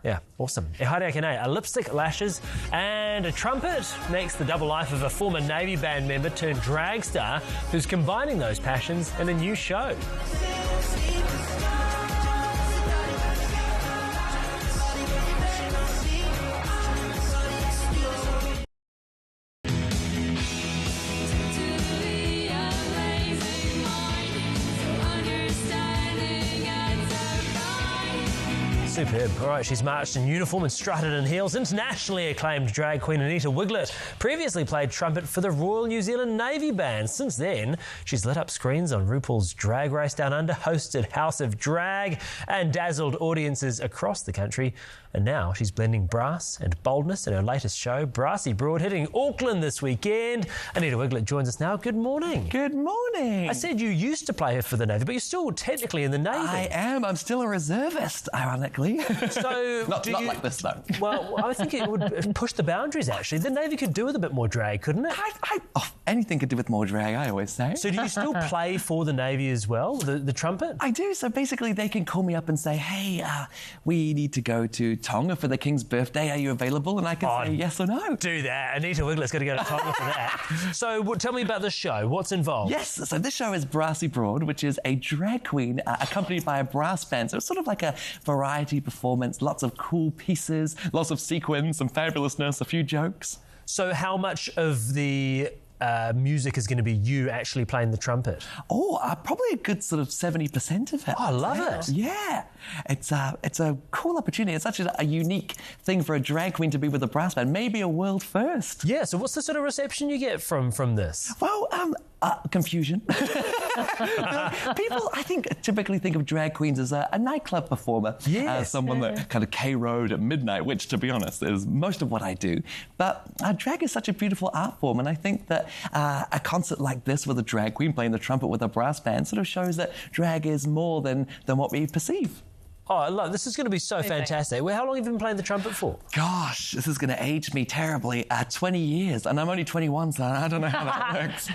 Yeah, awesome. Ehare Akene, a lipstick, lashes and a trumpet makes the double life of a former Navy band member turned drag star who's combining those passions in a new show. Superb. All right, she's marched in uniform and strutted in heels. Internationally acclaimed drag queen Anita Wiglet previously played trumpet for the Royal New Zealand Navy Band. Since then, she's lit up screens on RuPaul's Drag Race Down Under, hosted House of Drag and dazzled audiences across the country. And now she's blending brass and boldness in her latest show, Brassy Broad, hitting Auckland this weekend. Anita Wiglet joins us now. Good morning. Good morning. I said you used to play for the Navy, but you're still technically in the Navy. I am. I'm still a reservist, ironically. So not like this, though. Well, I think it would push the boundaries, actually. The Navy could do with a bit more drag, couldn't it? Anything could do with more drag, I always say. So do you still play for the Navy as well, the trumpet? I do. So basically they can call me up and say, hey, we need to go to Tonga for the King's birthday. Are you available? And I can say yes or no. Do that. Anita Wiglet's got to go to Tonga for that. So tell me about this show. What's involved? Yes. So this show is Brassy Broad, which is a drag queen accompanied by a brass band. So it's sort of like a variety performance, lots of cool pieces, lots of sequins, some fabulousness, a few jokes. So how much of the music is going to be you actually playing the trumpet? Probably a good sort of 70% of it. Oh, I love it. Yeah. It's a cool opportunity. It's such a unique thing for a drag queen to be with a brass band, maybe a world first. Yeah, so what's the sort of reception you get from this? Well, confusion. People, I think, typically think of drag queens as a nightclub performer. Yes. Someone that kind of K-road at midnight, which, to be honest, is most of what I do. But drag is such a beautiful art form, and I think that a concert like this with a drag queen playing the trumpet with a brass band sort of shows that drag is more than what we perceive. Oh, look, this is going to be so fantastic. Well, how long have you been playing the trumpet for? Gosh, this is going to age me terribly. 20 years, and I'm only 21, so I don't know how that works.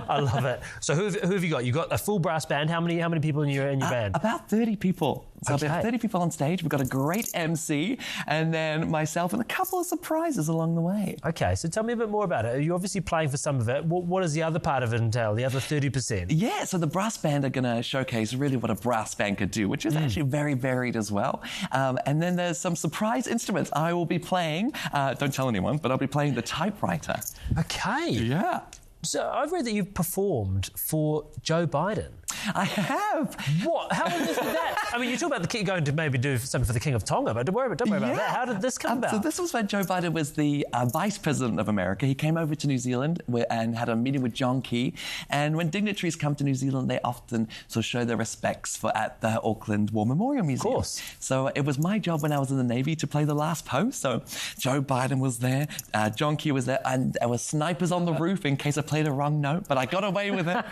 I love it. So who have you got? You got a full brass band. How many people in your band? About 30 people. So Okay. we have 30 people on stage. We've got a great MC, and then myself and a couple of surprises along the way. Okay, so tell me a bit more about it. You're obviously playing for some of it. What does the other part of it entail, the other 30%? Yeah, so the brass band are going to showcase really what a brass band could do, which is actually very varied as well. And then there's some surprise instruments. I will be playing, don't tell anyone, but I'll be playing the typewriter. Okay. Yeah. So I've read that you've performed for Joe Biden. I have. What? How on earth did that? I mean, you talk about the king going to maybe do something for the King of Tonga, but don't worry about that. How did this come about? So this was when Joe Biden was the Vice President of America. He came over to New Zealand and had a meeting with John Key. And when dignitaries come to New Zealand, they often sort of show their respects at the Auckland War Memorial Museum. Of course. So it was my job when I was in the Navy to play the last post. So Joe Biden was there, John Key was there, and there were snipers on the roof in case I played a wrong note, but I got away with it.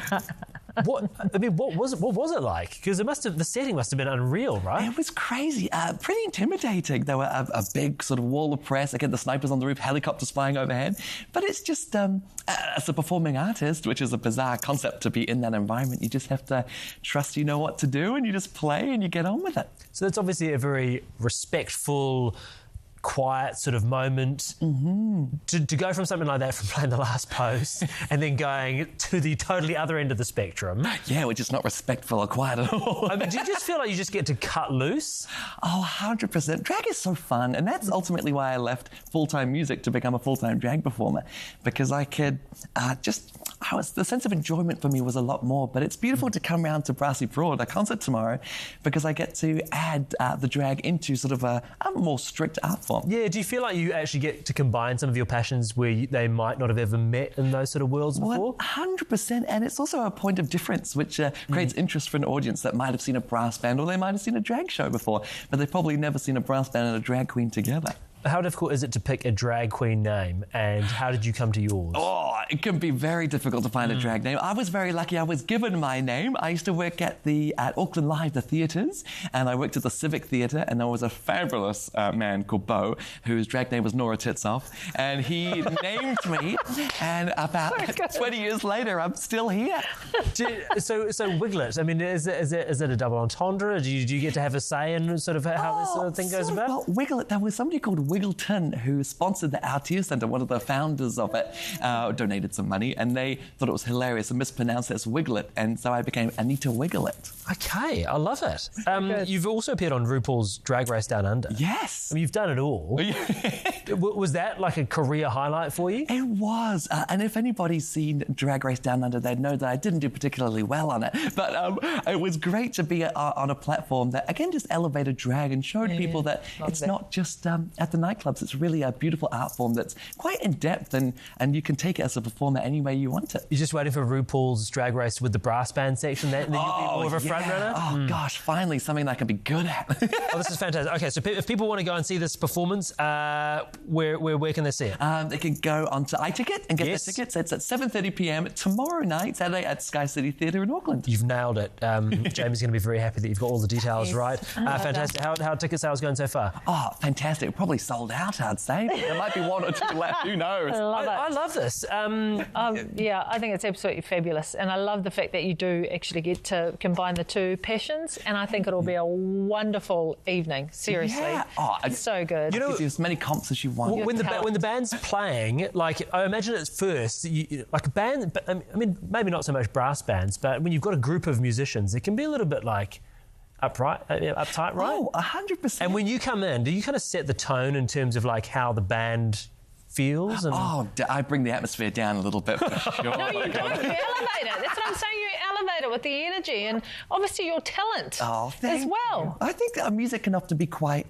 What was it like? Because the setting must have been unreal, right? It was crazy, pretty intimidating. There were a big sort of wall of press, again, the snipers on the roof, helicopters flying overhead. But it's just, as a performing artist, which is a bizarre concept to be in that environment, you just have to trust you know what to do, and you just play and you get on with it. So that's obviously a very respectful, quiet sort of moment. To go from something like that, from playing the last post and then going to the totally other end of the spectrum. Yeah, which is not respectful or quiet at all. I mean, do you just feel like you just get to cut loose? Oh, 100%. Drag is so fun, and that's ultimately why I left full-time music to become a full-time drag performer, because I could the sense of enjoyment for me was a lot more. But it's beautiful to come round to Brassy Broad, a concert tomorrow, because I get to add the drag into sort of a more strict art form. Yeah, do you feel like you actually get to combine some of your passions where they might not have ever met in those sort of worlds before? 100%, and it's also a point of difference, which creates interest for an audience that might have seen a brass band or they might have seen a drag show before, but they've probably never seen a brass band and a drag queen together. How difficult is it to pick a drag queen name, and how did you come to yours? Oh, it can be very difficult to find a drag name. I was very lucky. I was given my name. I used to work at Auckland Live, the theatres, and I worked at the Civic Theatre, and there was a fabulous man called Bo, whose drag name was Nora Titsoff, and he named me, and about 20 years later, I'm still here. So Wiglet, I mean, is it a double entendre? Do you get to have a say in sort of how this sort of thing goes about? Well, Wiglet, there was somebody called Wiggleton who sponsored the Aotea Centre, one of the founders of it, donated some money, and they thought it was hilarious and mispronounced it as Wiglet, and so I became Anita Wiglet. Okay, I love it. You've also appeared on RuPaul's Drag Race Down Under. Yes. I mean, you've done it all. Was that like a career highlight for you? It was. And if anybody's seen Drag Race Down Under, they'd know that I didn't do particularly well on it. But it was great to be on a platform that, again, just elevated drag and showed people that it's not just at the nightclubs. It's really a beautiful art form that's quite in-depth, and you can take it as a performer any way you want it. You're just waiting for RuPaul's Drag Race with the brass band section, then you'll be more of a front runner? Oh, gosh, finally something that I can be good at. Oh, this is fantastic. Okay, so if people want to go and see this performance, where can they see it? They can go onto iTicket and get their tickets. It's at 7:30 p.m. tomorrow night, Saturday, at Sky City Theatre in Auckland. You've nailed it. Jamie's going to be very happy that you've got all the details right. Fantastic. How are ticket sales going so far? Oh, fantastic. Probably sold out, I'd say. There might be one or two left. Who knows? I love this. Yeah, I think it's absolutely fabulous. And I love the fact that you do actually get to combine the two passions. And I think it'll be a wonderful evening. Seriously. Yeah. Oh, it's so good. You know, gives you as many comps as you want. When the band's playing, like, I imagine at first, like a band, I mean, maybe not so much brass bands, but when you've got a group of musicians, it can be a little bit like uptight, right? Oh, 100%. And when you come in, do you kind of set the tone in terms of like how the band feels? And... Oh, I bring the atmosphere down a little bit for sure. No, you don't. You elevate it. That's what I'm saying. You elevate it with the energy and obviously your talent as well. I think that music can often be quite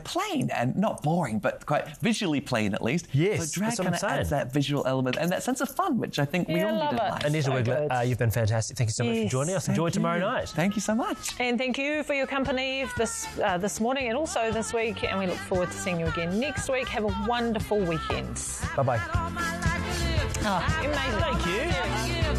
plain and not boring, but quite visually plain at least. Yes, so drag kind of adds that visual element and that sense of fun, which I think we all need in life. Anita Wiglet, you've been fantastic. Thank you so much for joining us. Enjoy tomorrow night. Thank you so much. And thank you for your company this morning and also this week. And we look forward to seeing you again next week. Have a wonderful weekend. Bye-bye. Oh, amazing. Thank you.